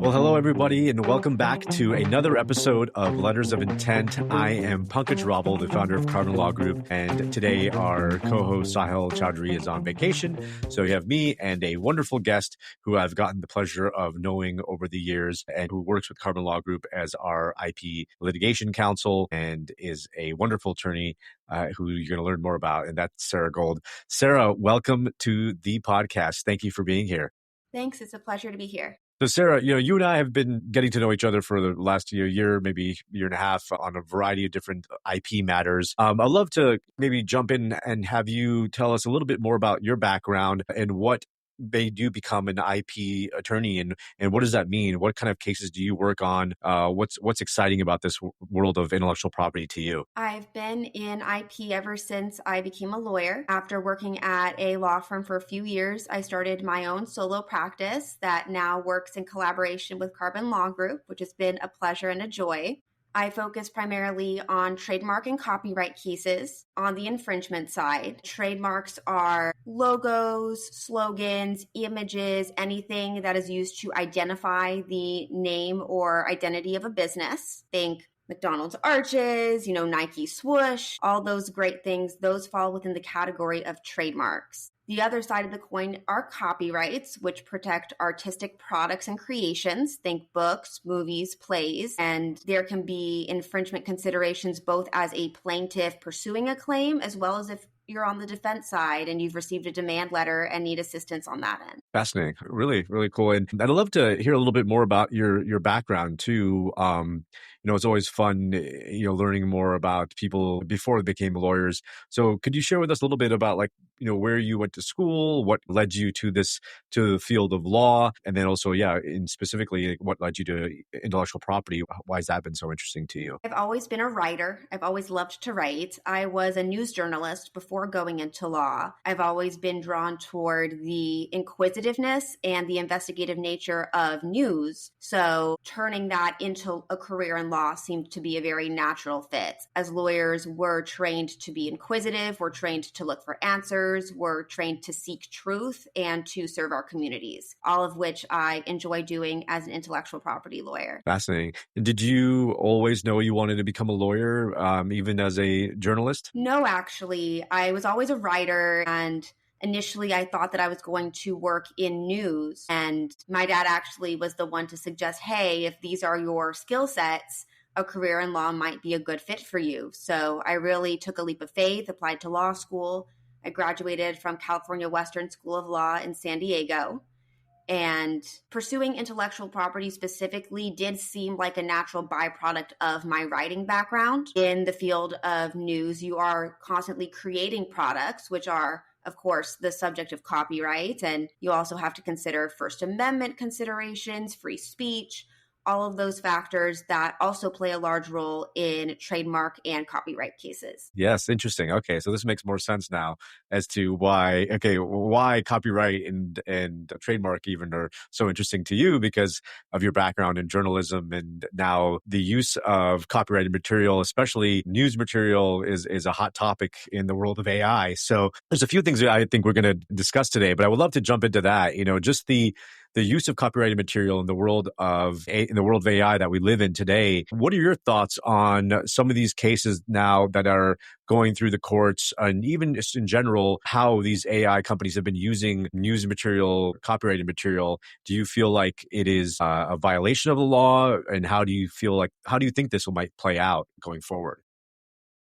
Well, hello, everybody, and welcome back to another episode of Letters of Intent. I am Pankaj Raval, the founder of Carbon Law Group, and today our co-host Sahil Chaudhary is on vacation. So you have me and a wonderful guest who I've gotten the pleasure of knowing over the years and who works with Carbon Law Group as our IP litigation counsel and is a wonderful attorney who you're going to learn more about, and that's Sara Gold. Sara, welcome to the podcast. Thank you for being here. Thanks. It's a pleasure to be here. So Sara, you and I have been getting to know each other for the last year, maybe year and a half on a variety of different IP matters. I'd love to maybe jump in and have you tell us a little bit more about your background and what made you become an IP attorney, and what does that mean? What kind of cases do you work on? What's exciting about this world of intellectual property to you? I've been in IP ever since I became a lawyer. After working at a law firm for a few years, I started my own solo practice that now works in collaboration with Carbon Law Group, which has been a pleasure and a joy. I focus primarily on trademark and copyright cases. On the infringement side, trademarks are logos, slogans, images, anything that is used to identify the name or identity of a business. Think McDonald's arches, Nike swoosh, all those great things. Those fall within the category of trademarks. The other side of the coin are copyrights, which protect artistic products and creations. Think books, movies, plays, and there can be infringement considerations both as a plaintiff pursuing a claim as well as if you're on the defense side and you've received a demand letter and need assistance on that end. Fascinating. Really, really cool. And I'd love to hear a little bit more about your background too. It's always fun, learning more about people before they became lawyers. So could you share with us a little bit about where you went to school, what led you to the field of law, and then also, in specifically what led you to intellectual property? Why has that been so interesting to you? I've always been a writer. I've always loved to write. I was a news journalist before going into law. I've always been drawn toward the inquisitiveness and the investigative nature of news. So turning that into a career in law seemed to be a very natural fit. As lawyers, we're trained to be inquisitive, we're trained to look for answers, we're trained to seek truth and to serve our communities, all of which I enjoy doing as an intellectual property lawyer. Fascinating. And did you always know you wanted to become a lawyer, even as a journalist? No, actually. I was always a writer, and initially, I thought that I was going to work in news, and my dad actually was the one to suggest, hey, if these are your skill sets, a career in law might be a good fit for you. So I really took a leap of faith, applied to law school. I graduated from California Western School of Law in San Diego, and pursuing intellectual property specifically did seem like a natural byproduct of my writing background. In the field of news, you are constantly creating products, which are, of course, the subject of copyright. And you also have to consider First Amendment considerations, free speech, all of those factors that also play a large role in trademark and copyright cases. Yes, interesting. Okay, so this makes more sense now as to why copyright and trademark even are so interesting to you because of your background in journalism, and now the use of copyrighted material, especially news material, is a hot topic in the world of AI. So there's a few things that I think we're going to discuss today, but I would love to jump into that. Just the use of copyrighted material in the world of AI that we live in today. What are your thoughts on some of these cases now that are going through the courts, and even just in general, how these AI companies have been using news material, copyrighted material? Do you feel like it is a violation of the law? And how do you think this might play out going forward?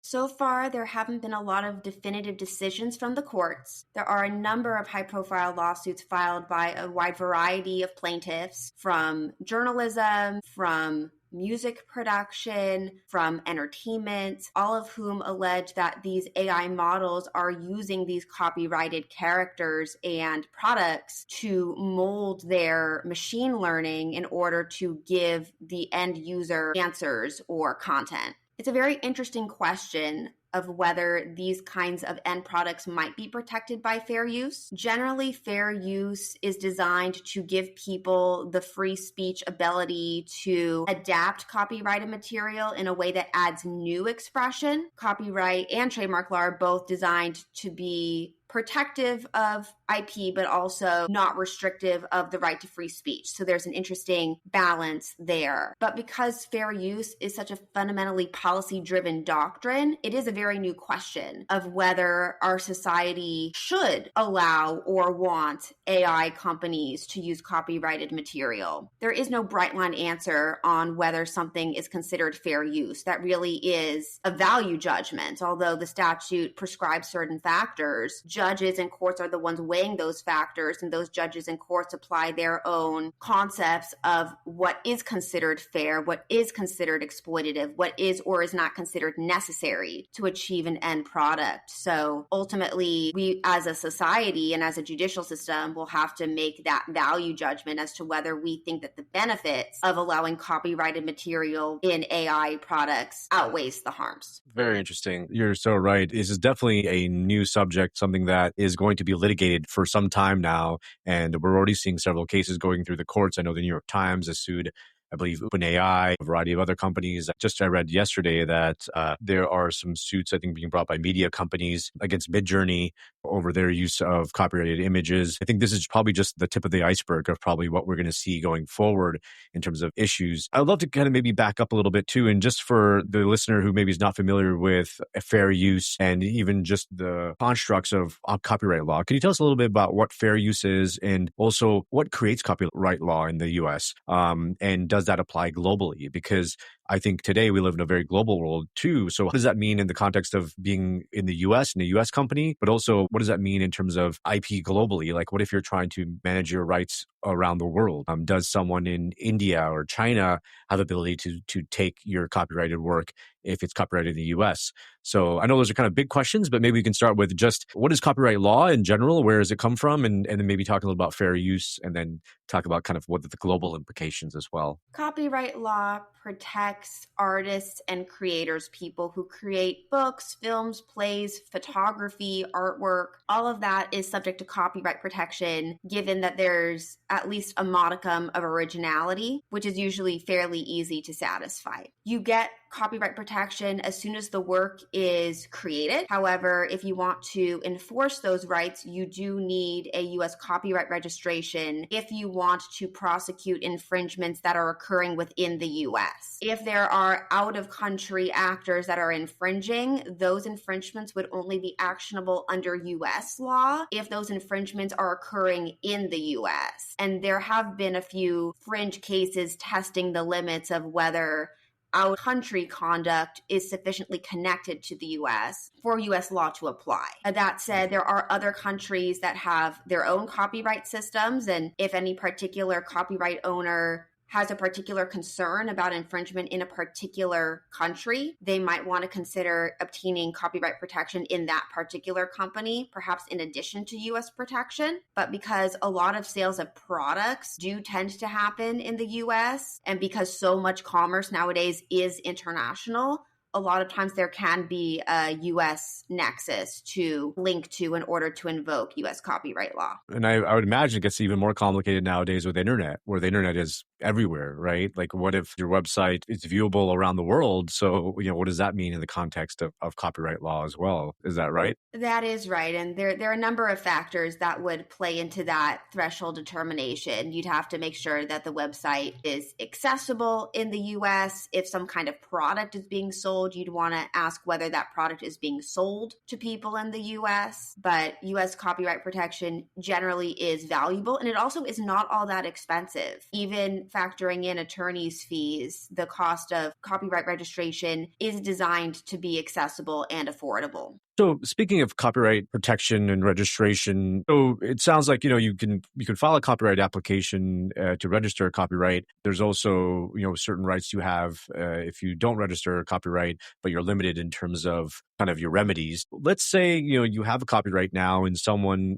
So far, there haven't been a lot of definitive decisions from the courts. There are a number of high-profile lawsuits filed by a wide variety of plaintiffs, from journalism, from music production, from entertainment, all of whom allege that these AI models are using these copyrighted characters and products to mold their machine learning in order to give the end user answers or content. It's a very interesting question of whether these kinds of end products might be protected by fair use. Generally, fair use is designed to give people the free speech ability to adapt copyrighted material in a way that adds new expression. Copyright and trademark law are both designed to be protective of IP, but also not restrictive of the right to free speech. So there's an interesting balance there. But because fair use is such a fundamentally policy-driven doctrine, it is a very new question of whether our society should allow or want AI companies to use copyrighted material. There is no bright line answer on whether something is considered fair use. That really is a value judgment. Although the statute prescribes certain factors, judges and courts are the ones weighing those factors, and those judges and courts apply their own concepts of what is considered fair, what is considered exploitative, what is or is not considered necessary to achieve an end product. So ultimately, we as a society and as a judicial system will have to make that value judgment as to whether we think that the benefits of allowing copyrighted material in AI products outweighs the harms. Very interesting. You're so right. This is definitely a new subject, something that is going to be litigated for some time now. And we're already seeing several cases going through the courts. I know the New York Times has sued, I believe, OpenAI, a variety of other companies. I read yesterday that there are some suits, I think, being brought by media companies against Midjourney over their use of copyrighted images. I think this is probably just the tip of the iceberg of probably what we're going to see going forward in terms of issues. I'd love to kind of maybe back up a little bit too. And just for the listener who maybe is not familiar with fair use and even just the constructs of copyright law, can you tell us a little bit about what fair use is and also what creates copyright law in the US? And does that apply globally? Because I think today we live in a very global world too. So what does that mean in the context of being in the US, in a US company, but also what does that mean in terms of IP globally? Like what if you're trying to manage your rights around the world? Does someone in India or China have the ability to take your copyrighted work if it's copyrighted in the US? So I know those are kind of big questions, but maybe we can start with just what is copyright law in general? Where does it come from? And then maybe talk a little about fair use and then talk about kind of what the global implications as well. Copyright law protects artists and creators, people who create books, films, plays, photography, artwork. All of that is subject to copyright protection, given that there's at least a modicum of originality, which is usually fairly easy to satisfy. You get copyright protection as soon as the work is created. However, if you want to enforce those rights, you do need a U.S. copyright registration if you want to prosecute infringements that are occurring within the U.S. If there are out-of-country actors that are infringing, those infringements would only be actionable under U.S. law if those infringements are occurring in the U.S. And there have been a few fringe cases testing the limits of whether our country conduct is sufficiently connected to the U.S. for U.S. law to apply. That said, there are other countries that have their own copyright systems, and if any particular copyright owner has a particular concern about infringement in a particular country, they might want to consider obtaining copyright protection in that particular company, perhaps in addition to U.S. protection. But because a lot of sales of products do tend to happen in the U.S., and because so much commerce nowadays is international, a lot of times there can be a U.S. nexus to link to in order to invoke U.S. copyright law. And I would imagine it gets even more complicated nowadays with the internet, where the internet is everywhere, right? Like what if your website is viewable around the world? So, what does that mean in the context of copyright law as well? Is that right? That is right. And there are a number of factors that would play into that threshold determination. You'd have to make sure that the website is accessible in the U.S. If some kind of product is being sold, you'd want to ask whether that product is being sold to people in the U.S. But U.S. copyright protection generally is valuable, and it also is not all that expensive. Even factoring in attorney's fees, the cost of copyright registration is designed to be accessible and affordable. So speaking of copyright protection and registration, so it sounds like, you can file a copyright application to register a copyright. There's also, certain rights you have if you don't register a copyright, but you're limited in terms of kind of your remedies. Let's say, you have a copyright now and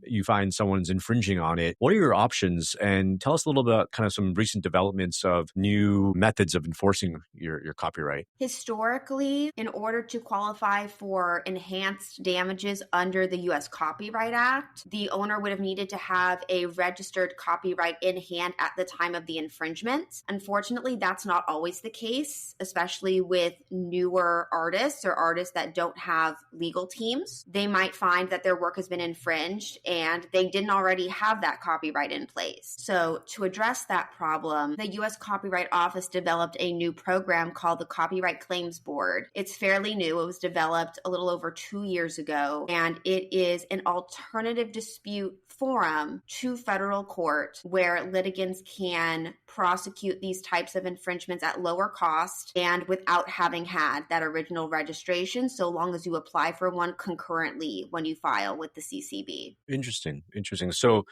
you find someone's infringing on it. What are your options? And tell us a little about kind of some recent developments of new methods of enforcing your copyright. Historically, in order to qualify for enhanced damages under the U.S. Copyright Act, the owner would have needed to have a registered copyright in hand at the time of the infringement. Unfortunately, that's not always the case, especially with newer artists or artists that don't have legal teams. They might find that their work has been infringed and they didn't already have that copyright in place. So to address that problem, the U.S. Copyright Office developed a new program called the Copyright Claims Board. It's fairly new. It was developed a little over 2 years ago, and it is an alternative dispute forum to federal court where litigants can prosecute these types of infringements at lower cost and without having had that original registration, so long as you apply for one concurrently when you file with the CCB. Interesting. Interesting. So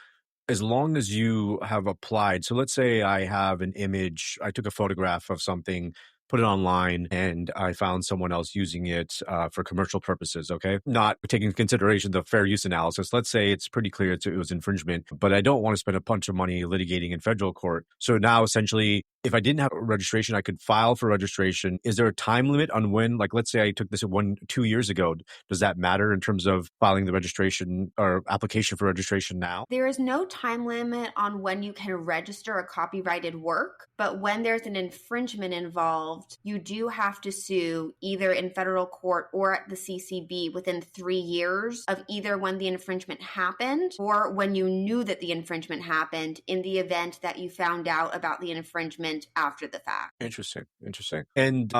as long as you have applied, so let's say I have an image, I took a photograph of something, put it online, and I found someone else using it for commercial purposes, okay? Not taking into consideration the fair use analysis. Let's say it's pretty clear it was infringement, but I don't want to spend a bunch of money litigating in federal court. So now essentially, if I didn't have a registration, I could file for registration. Is there a time limit on when, like, let's say I took this 2 years ago, does that matter in terms of filing the registration or application for registration now? There is no time limit on when you can register a copyrighted work, but when there's an infringement involved, you do have to sue either in federal court or at the CCB within 3 years of either when the infringement happened or when you knew that the infringement happened, in the event that you found out about the infringement after the fact. Interesting. Interesting. And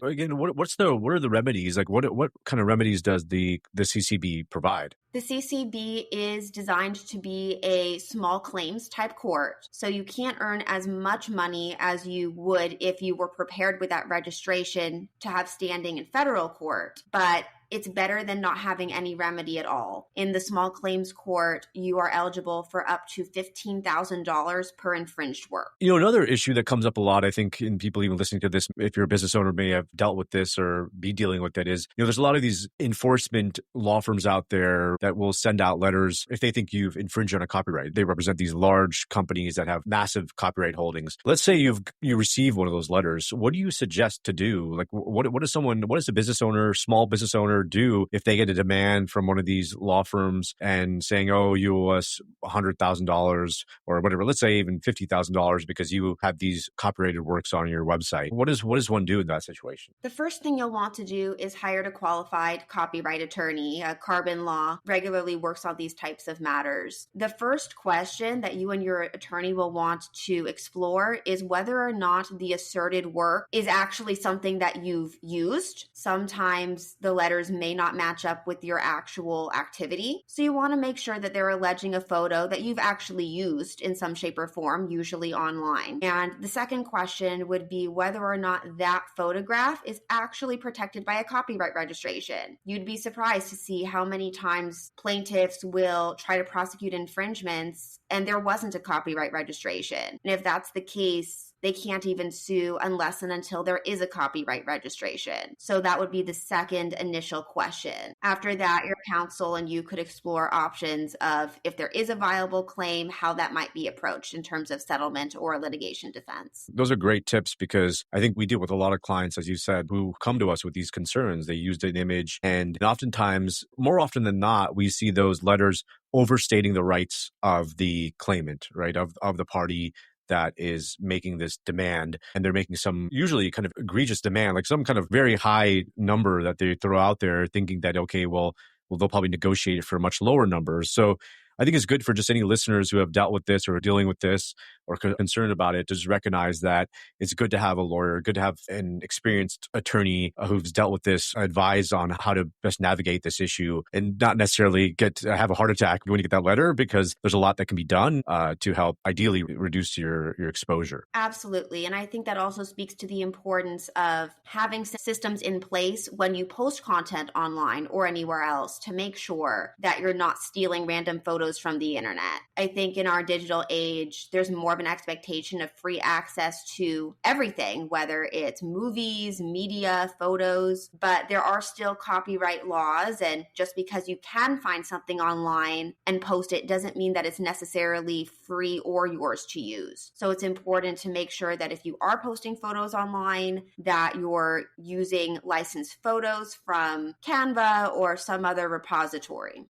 again, what are the remedies? Like what kind of remedies does the CCB provide? The CCB is designed to be a small claims type court, so you can't earn as much money as you would if you were prepared with that registration to have standing in federal court, but it's better than not having any remedy at all. In the small claims court, you are eligible for up to $15,000 per infringed work. You know, another issue that comes up a lot, I think, in people even listening to this, if you're a business owner, may have dealt with this or be dealing with it, is, there's a lot of these enforcement law firms out there that will send out letters if they think you've infringed on a copyright. They represent these large companies that have massive copyright holdings. Let's say you receive one of those letters. What do you suggest to do? Like, what does a business owner, small business owner, do if they get a demand from one of these law firms and saying, oh, you owe us $100,000 or whatever, let's say even $50,000 because you have these copyrighted works on your website? What does one do in that situation? The first thing you'll want to do is hire a qualified copyright attorney. Carbon Law regularly works on these types of matters. The first question that you and your attorney will want to explore is whether or not the asserted work is actually something that you've used. Sometimes the letters may not match up with your actual activity. So you want to make sure that they're alleging a photo that you've actually used in some shape or form, usually online. And the second question would be whether or not that photograph is actually protected by a copyright registration. You'd be surprised to see how many times plaintiffs will try to prosecute infringements and there wasn't a copyright registration. And if that's the case, they can't even sue unless and until there is a copyright registration. So that would be the second initial question. After that, your counsel and you could explore options of, if there is a viable claim, how that might be approached in terms of settlement or litigation defense. Those are great tips because I think we deal with a lot of clients, as you said, who come to us with these concerns. They used an image, and oftentimes, more often than not, we see those letters overstating the rights of the claimant, right, of the party that is making this demand. And they're making some usually kind of egregious demand, like some kind of very high number that they throw out there thinking that, okay, well, they'll probably negotiate it for much lower numbers. So I think it's good for just any listeners who have dealt with this or are dealing with this or concerned about it to just recognize that it's good to have a lawyer, good to have an experienced attorney who's dealt with this, advise on how to best navigate this issue and not necessarily have a heart attack when you get that letter, because there's a lot that can be done to help ideally reduce your exposure. Absolutely. And I think that also speaks to the importance of having systems in place when you post content online or anywhere else to make sure that you're not stealing random photos from the internet. I think in our digital age, there's more of an expectation of free access to everything, whether it's movies, media, photos, but there are still copyright laws. And just because you can find something online and post it doesn't mean that it's necessarily free or yours to use. So it's important to make sure that if you are posting photos online, that you're using licensed photos from Canva or some other repository.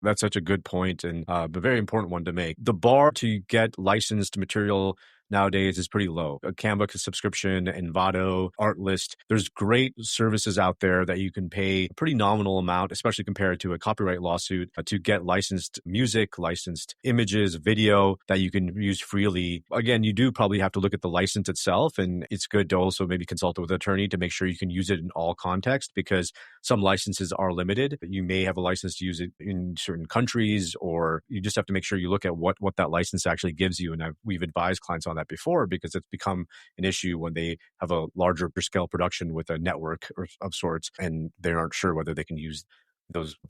That's such a good point and a very important one to make. The bar to get licensed material nowadays is pretty low. A Canva subscription, Envato, Artlist, there's great services out there that you can pay a pretty nominal amount, especially compared to a copyright lawsuit, to get licensed music, licensed images, video that you can use freely. Again, you do probably have to look at the license itself, and it's good to also maybe consult with an attorney to make sure you can use it in all context, because some licenses are limited. You may have a license to use it in certain countries, or you just have to make sure you look at what that license actually gives you. And we've advised clients on that before, because it's become an issue when they have a larger scale production with a network of sorts, and they aren't sure whether they can use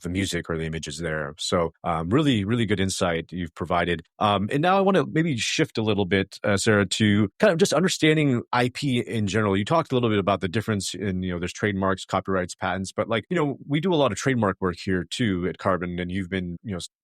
the music or the images there. So really, really good insight you've provided. And now I want to maybe shift a little bit, Sara, to kind of just understanding IP in general. You talked a little bit about the difference in, there's trademarks, copyrights, patents, but we do a lot of trademark work here too at Carbon, and you've been,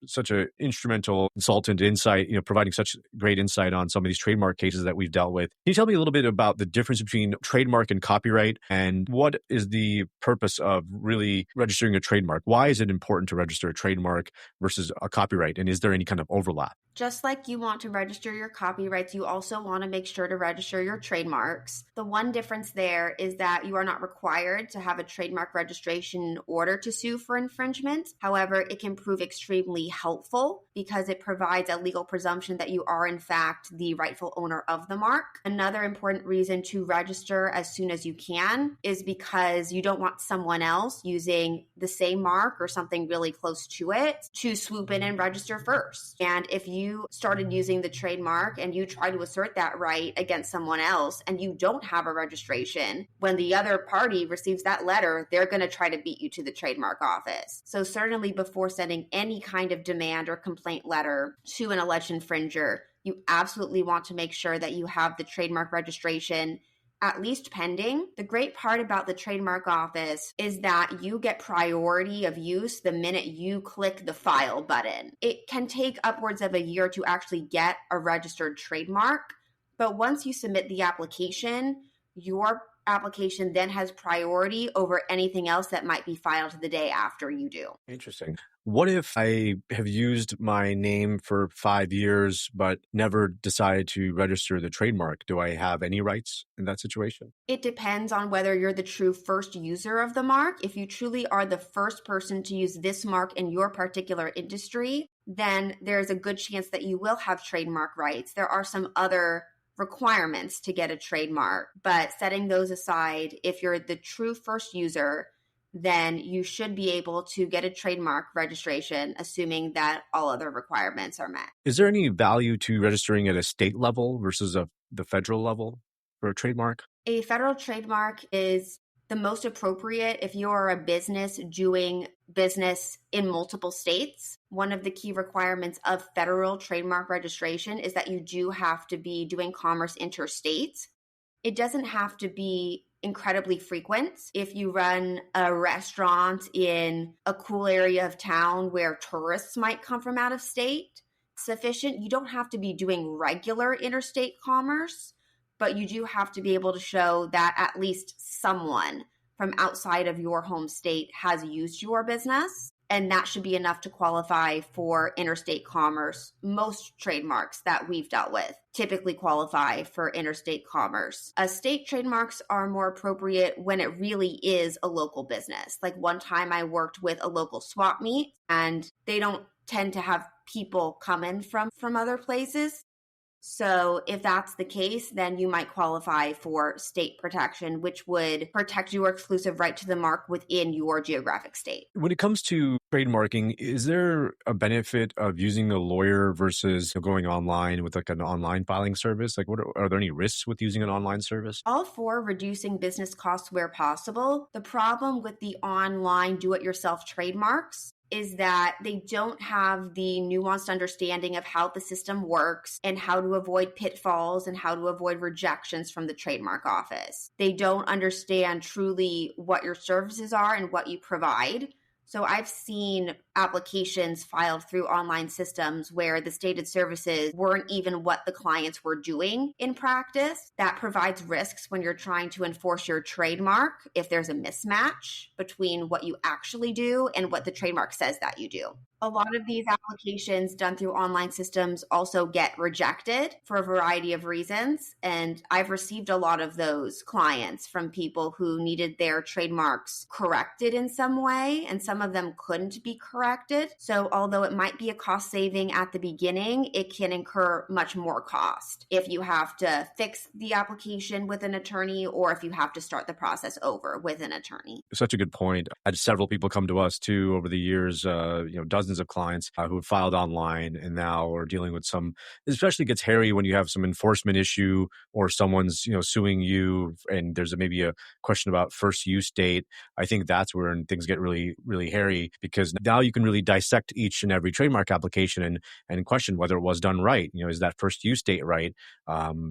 such an instrumental consultant insight, providing such great insight on some of these trademark cases that we've dealt with. Can you tell me a little bit about the difference between trademark and copyright, and what is the purpose of really registering a trademark? Why is it important to register a trademark versus a copyright? And is there any kind of overlap? Just like you want to register your copyrights, you also want to make sure to register your trademarks. The one difference there is that you are not required to have a trademark registration in order to sue for infringement. However, it can prove extremely helpful because it provides a legal presumption that you are in fact the rightful owner of the mark. Another important reason to register as soon as you can is because you don't want someone else using the same mark or something really close to it to swoop in and register first. And if you started using the trademark and you try to assert that right against someone else and you don't have a registration, when the other party receives that letter, they're going to try to beat you to the trademark office. So certainly before sending any kind of demand or complaint letter to an alleged infringer, you absolutely want to make sure that you have the trademark registration at least pending. The great part about the trademark office is that you get priority of use the minute you click the file button. It can take upwards of a year to actually get a registered trademark, but once you submit the application, your application then has priority over anything else that might be filed the day after you do. Interesting. What if I have used my name for 5 years, but never decided to register the trademark? Do I have any rights in that situation? It depends on whether you're the true first user of the mark. If you truly are the first person to use this mark in your particular industry, then there's a good chance that you will have trademark rights. There are some other requirements to get a trademark, but setting those aside, if you're the true first user, then you should be able to get a trademark registration, assuming that all other requirements are met. Is there any value to registering at a state level versus the federal level for a trademark? A federal trademark is the most appropriate if you're a business doing business in multiple states. One of the key requirements of federal trademark registration is that you do have to be doing commerce interstate. It doesn't have to be incredibly frequent. If you run a restaurant in a cool area of town where tourists might come from out of state, sufficient. You don't have to be doing regular interstate commerce, but you do have to be able to show that at least someone from outside of your home state has used your business. And that should be enough to qualify for interstate commerce. Most trademarks that we've dealt with typically qualify for interstate commerce. State trademarks are more appropriate when it really is a local business. Like one time I worked with a local swap meet, and they don't tend to have people come in from other places. So if that's the case, then you might qualify for state protection, which would protect your exclusive right to the mark within your geographic state. When it comes to trademarking, is there a benefit of using a lawyer versus going online with like an online filing service? Like, are there any risks with using an online service? All for reducing business costs where possible. The problem with the online do-it-yourself trademarks is that they don't have the nuanced understanding of how the system works and how to avoid pitfalls and how to avoid rejections from the trademark office. They don't understand truly what your services are and what you provide. So I've seen applications filed through online systems where the stated services weren't even what the clients were doing in practice. That provides risks when you're trying to enforce your trademark if there's a mismatch between what you actually do and what the trademark says that you do. A lot of these applications done through online systems also get rejected for a variety of reasons. And I've received a lot of those clients from people who needed their trademarks corrected in some way, and some of them couldn't be corrected. So although it might be a cost saving at the beginning, it can incur much more cost if you have to fix the application with an attorney or if you have to start the process over with an attorney. Such a good point. I had several people come to us too over the years, dozens of clients who have filed online and now are dealing with some, especially gets hairy when you have some enforcement issue or someone's, suing you and there's maybe a question about first use date. I think that's where things get really, really hairy because now you can really dissect each and every trademark application and question whether it was done right. Is that first use date right?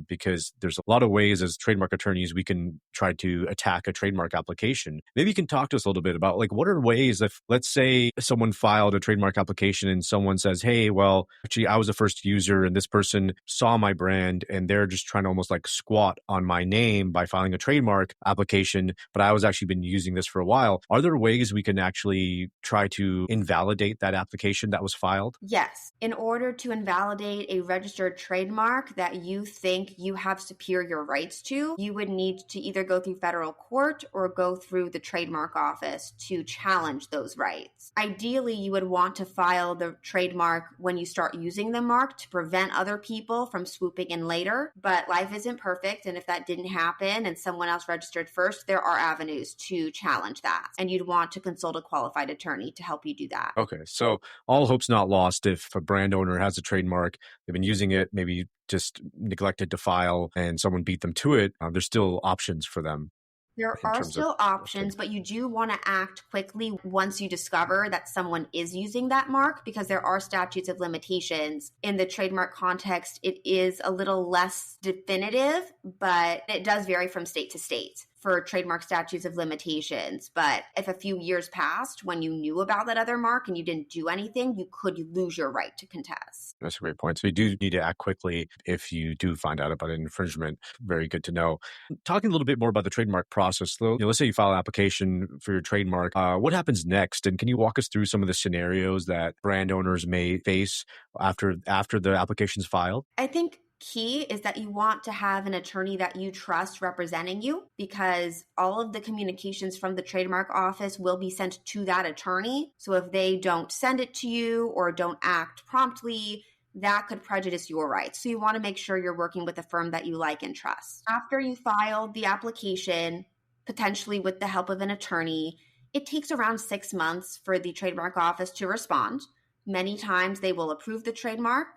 Because there's a lot of ways as trademark attorneys we can try to attack a trademark application. Maybe you can talk to us a little bit about what are ways if, let's say someone filed a trademark application and someone says, hey, well, actually I was a first user and this person saw my brand and they're just trying to almost squat on my name by filing a trademark application, but I was actually been using this for a while. Are there ways we can actually try to invalidate that application that was filed? Yes. In order to invalidate a registered trademark that you think you have superior rights to, you would need to either go through federal court or go through the trademark office to challenge those rights. Ideally, you would want to file the trademark when you start using the mark to prevent other people from swooping in later, but life isn't perfect. And if that didn't happen and someone else registered first, there are avenues to challenge that. And you'd want to consult a qualified attorney to help you do that. Okay. So all hope's not lost if a brand owner has a trademark, they've been using it, maybe just neglected to file and someone beat them to it. There's still options for them. There are still options, but you do want to act quickly once you discover that someone is using that mark because there are statutes of limitations. In the trademark context, it is a little less definitive, but it does vary from state to state for trademark statutes of limitations. But if a few years passed when you knew about that other mark and you didn't do anything, you could lose your right to contest. That's a great point. So you do need to act quickly if you do find out about an infringement. Very good to know. Talking a little bit more about the trademark process, though, let's say you file an application for your trademark. What happens next? And can you walk us through some of the scenarios that brand owners may face after the application's filed? I think key is that you want to have an attorney that you trust representing you because all of the communications from the trademark office will be sent to that attorney. So if they don't send it to you or don't act promptly, that could prejudice your rights. So you want to make sure you're working with a firm that you like and trust. After you file the application, potentially with the help of an attorney, it takes around 6 months for the trademark office to respond. Many times they will approve the trademark,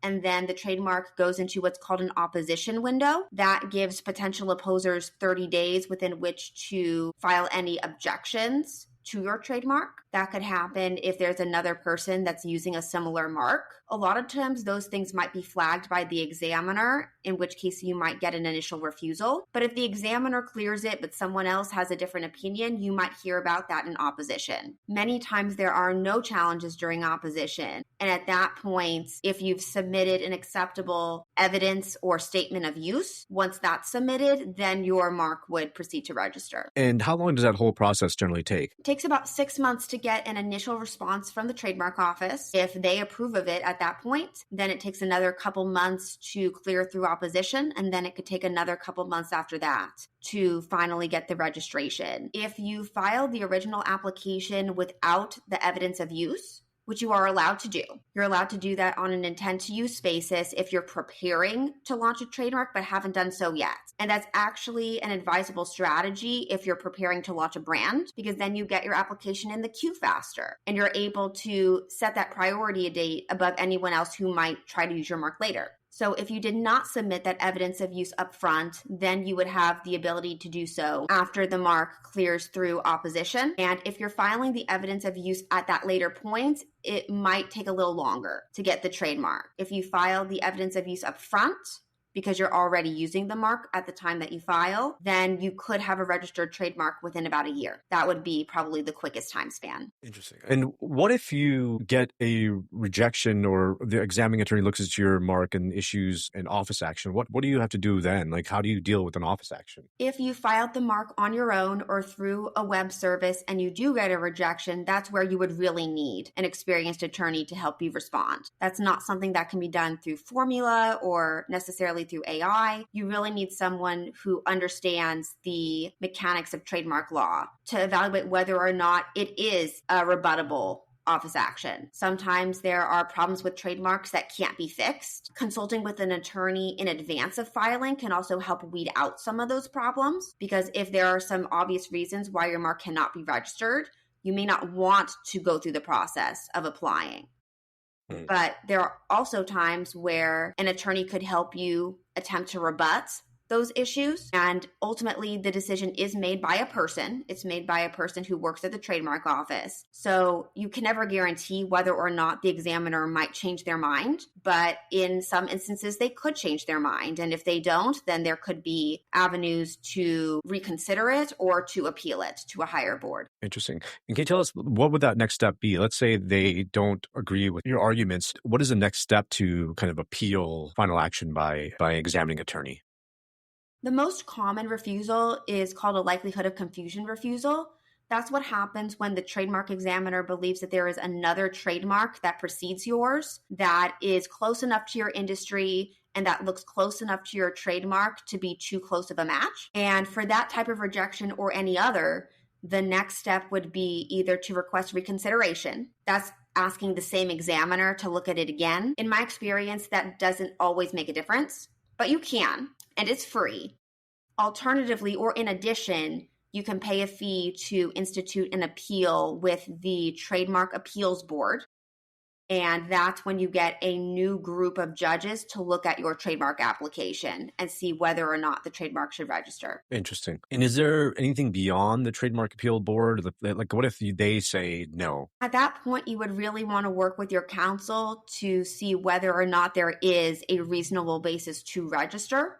and then the trademark goes into what's called an opposition window. That gives potential opposers 30 days within which to file any objections to your trademark. That could happen if there's another person that's using a similar mark. A lot of times those things might be flagged by the examiner, in which case you might get an initial refusal. But if the examiner clears it, but someone else has a different opinion, you might hear about that in opposition. Many times there are no challenges during opposition. And at that point, if you've submitted an acceptable evidence or statement of use, once that's submitted, then your mark would proceed to register. And how long does that whole process generally take? It takes about 6 months to get an initial response from the trademark office. If they approve of it at that point, then it takes another couple months to clear through opposition, and then it could take another couple months after that to finally get the registration. If you file the original application without the evidence of use, which you are allowed to do. You're allowed to do that on an intent to use basis if you're preparing to launch a trademark but haven't done so yet. And that's actually an advisable strategy if you're preparing to launch a brand, because then you get your application in the queue faster and you're able to set that priority date above anyone else who might try to use your mark later. So if you did not submit that evidence of use up front, then you would have the ability to do so after the mark clears through opposition. And if you're filing the evidence of use at that later point, it might take a little longer to get the trademark. If you file the evidence of use up front, because you're already using the mark at the time that you file, then you could have a registered trademark within about a year. That would be probably the quickest time span. Interesting. And what if you get a rejection or the examining attorney looks at your mark and issues an office action? What do you have to do then? Like, how do you deal with an office action? If you filed the mark on your own or through a web service and you do get a rejection, that's where you would really need an experienced attorney to help you respond. That's not something that can be done through formula or necessarily through AI. You really need someone who understands the mechanics of trademark law to evaluate whether or not it is a rebuttable office action. Sometimes there are problems with trademarks that can't be fixed. Consulting with an attorney in advance of filing can also help weed out some of those problems, because if there are some obvious reasons why your mark cannot be registered, you may not want to go through the process of applying. But there are also times where an attorney could help you attempt to rebut those issues. And ultimately, the decision is made by a person. It's made by a person who works at the trademark office. So you can never guarantee whether or not the examiner might change their mind. But in some instances, they could change their mind. And if they don't, then there could be avenues to reconsider it or to appeal it to a higher board. Interesting. And can you tell us, what would that next step be? Let's say they don't agree with your arguments. What is the next step to kind of appeal final action by examining attorney? The most common refusal is called a likelihood of confusion refusal. That's what happens when the trademark examiner believes that there is another trademark that precedes yours that is close enough to your industry and that looks close enough to your trademark to be too close of a match. And for that type of rejection or any other, the next step would be either to request reconsideration. That's asking the same examiner to look at it again. In my experience, that doesn't always make a difference, but you can, and it's free. Alternatively, or in addition, you can pay a fee to institute an appeal with the Trademark Appeals Board. And that's when you get a new group of judges to look at your trademark application and see whether or not the trademark should register. Interesting. And is there anything beyond the Trademark Appeal Board? Like, what if they say no? At that point, you would really want to work with your counsel to see whether or not there is a reasonable basis to register.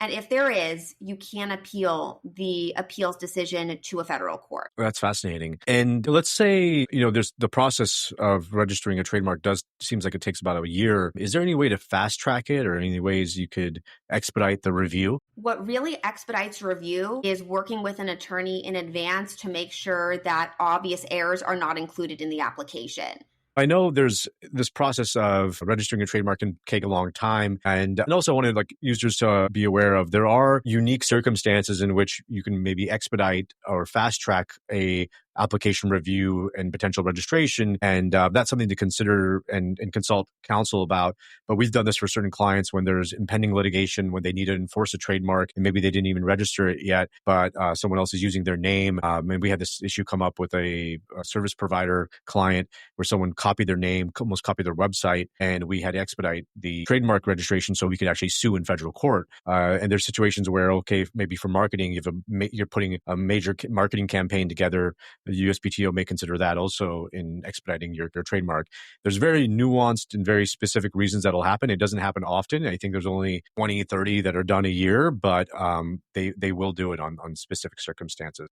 And if there is, you can appeal the appeals decision to a federal court. That's fascinating. And let's say, there's the process of registering a trademark seems like it takes about a year. Is there any way to fast track it, or any ways you could expedite the review? What really expedites review is working with an attorney in advance to make sure that obvious errors are not included in the application. I know there's this process of registering a trademark can take a long time. And also I wanted users to be aware of, there are unique circumstances in which you can maybe expedite or fast track a application review and potential registration. And that's something to consider and consult counsel about. But we've done this for certain clients when there's impending litigation, when they need to enforce a trademark and maybe they didn't even register it yet, but someone else is using their name. And we had this issue come up with a service provider client where someone copied their name, almost copied their website, and we had to expedite the trademark registration so we could actually sue in federal court. And there's situations where, okay, maybe for marketing, you're putting a major marketing campaign together. The USPTO may consider that also in expediting your trademark. There's very nuanced and very specific reasons that'll happen. It doesn't happen often. I think there's only 20, 30 that are done a year, but they will do it on specific circumstances.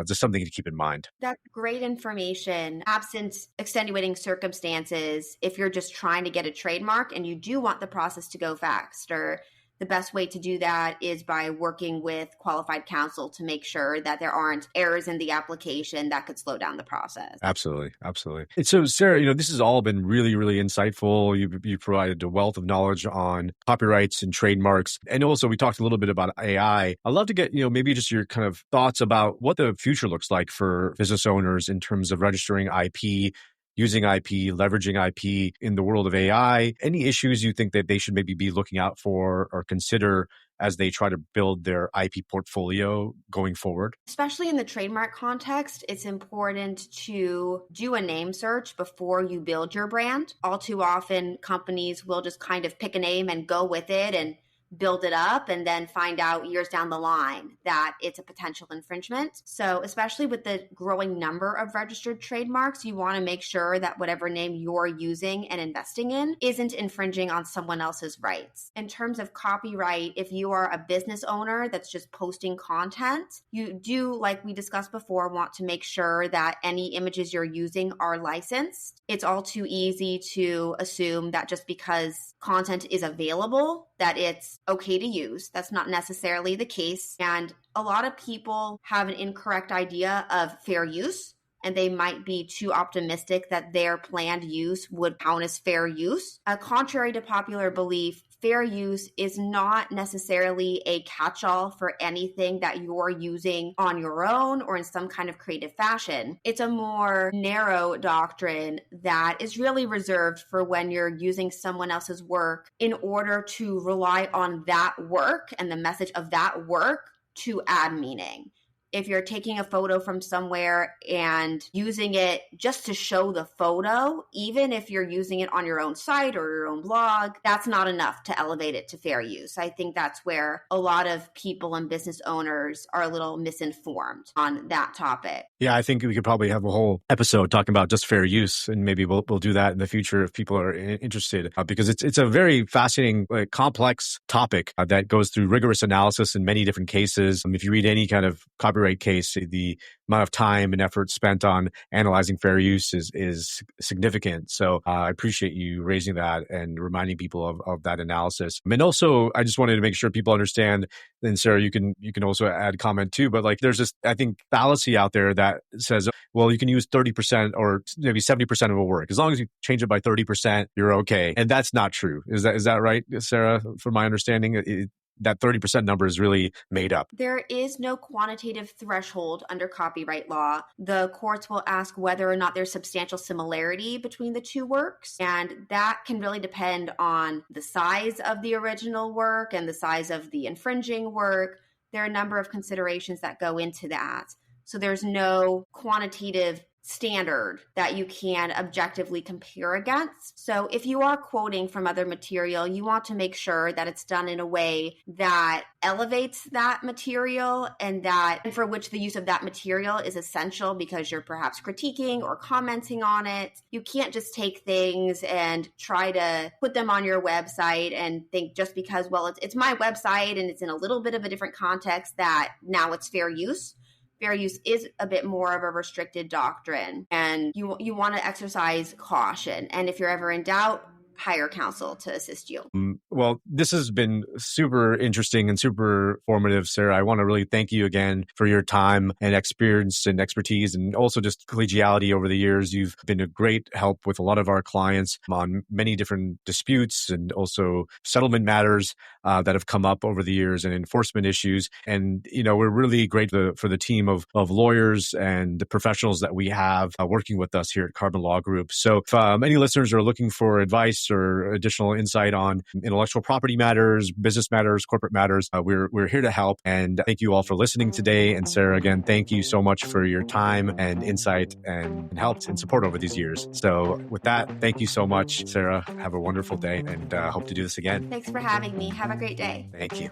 Just something to keep in mind. That's great information. Absent extenuating circumstances, if you're just trying to get a trademark and you do want the process to go faster, the best way to do that is by working with qualified counsel to make sure that there aren't errors in the application that could slow down the process. Absolutely. Absolutely. And so, Sarah, this has all been really, really insightful. You provided a wealth of knowledge on copyrights and trademarks. And also we talked a little bit about AI. I'd love to get, maybe just your kind of thoughts about what the future looks like for business owners in terms of registering IP, using IP, leveraging IP in the world of AI. Any issues you think that they should maybe be looking out for or consider as they try to build their IP portfolio going forward? Especially in the trademark context, it's important to do a name search before you build your brand. All too often, companies will just kind of pick a name and go with it and build it up and then find out years down the line that it's a potential infringement. So especially with the growing number of registered trademarks, you want to make sure that whatever name you're using and investing in isn't infringing on someone else's rights. In terms of copyright, if you are a business owner that's just posting content, you do, like we discussed before, want to make sure that any images you're using are licensed. It's all too easy to assume that just because content is available, that it's okay to use. That's not necessarily the case. And a lot of people have an incorrect idea of fair use, and they might be too optimistic that their planned use would count as fair use. Contrary to popular belief, fair use is not necessarily a catch-all for anything that you're using on your own or in some kind of creative fashion. It's a more narrow doctrine that is really reserved for when you're using someone else's work in order to rely on that work and the message of that work to add meaning. If you're taking a photo from somewhere and using it just to show the photo, even if you're using it on your own site or your own blog, that's not enough to elevate it to fair use. I think that's where a lot of people and business owners are a little misinformed on that topic. Yeah, I think we could probably have a whole episode talking about just fair use, and maybe we'll do that in the future if people are interested, because it's a very fascinating, complex topic that goes through rigorous analysis in many different cases. If you read any kind of copyright case, the amount of time and effort spent on analyzing fair use is significant. So I appreciate you raising that and reminding people of that analysis. And also, I just wanted to make sure people understand. And Sarah, you can also add comment too. But like, there's this, I think, fallacy out there that says, well, you can use 30% or maybe 70% of a work as long as you change it by 30%, you're okay. And that's not true. Is that right, Sarah? From my understanding, that 30% number is really made up. There is no quantitative threshold under copyright law. The courts will ask whether or not there's substantial similarity between the two works, and that can really depend on the size of the original work and the size of the infringing work. There are a number of considerations that go into that. So there's no quantitative standard that you can objectively compare against. So if you are quoting from other material, you want to make sure that it's done in a way that elevates that material and for which the use of that material is essential because you're perhaps critiquing or commenting on it. You can't just take things and try to put them on your website and think just because, well, it's my website and it's in a little bit of a different context that now it's fair use. Fair use is a bit more of a restricted doctrine, and you want to exercise caution. And if you're ever in doubt, hire counsel to assist you. Well, this has been super interesting and super formative, Sarah. I want to really thank you again for your time and experience and expertise, and also just collegiality over the years. You've been a great help with a lot of our clients on many different disputes and also settlement matters that have come up over the years and enforcement issues. And, we're really great for the team of lawyers and the professionals that we have working with us here at Carbon Law Group. So if any listeners are looking for advice or additional insight on intellectual property matters, business matters, corporate matters, we're here to help. And thank you all for listening today. And Sarah, again, thank you so much for your time and insight and help and support over these years. So with that, thank you so much, Sarah. Have a wonderful day and hope to do this again. Thanks for having me. Have a great day. Thank you.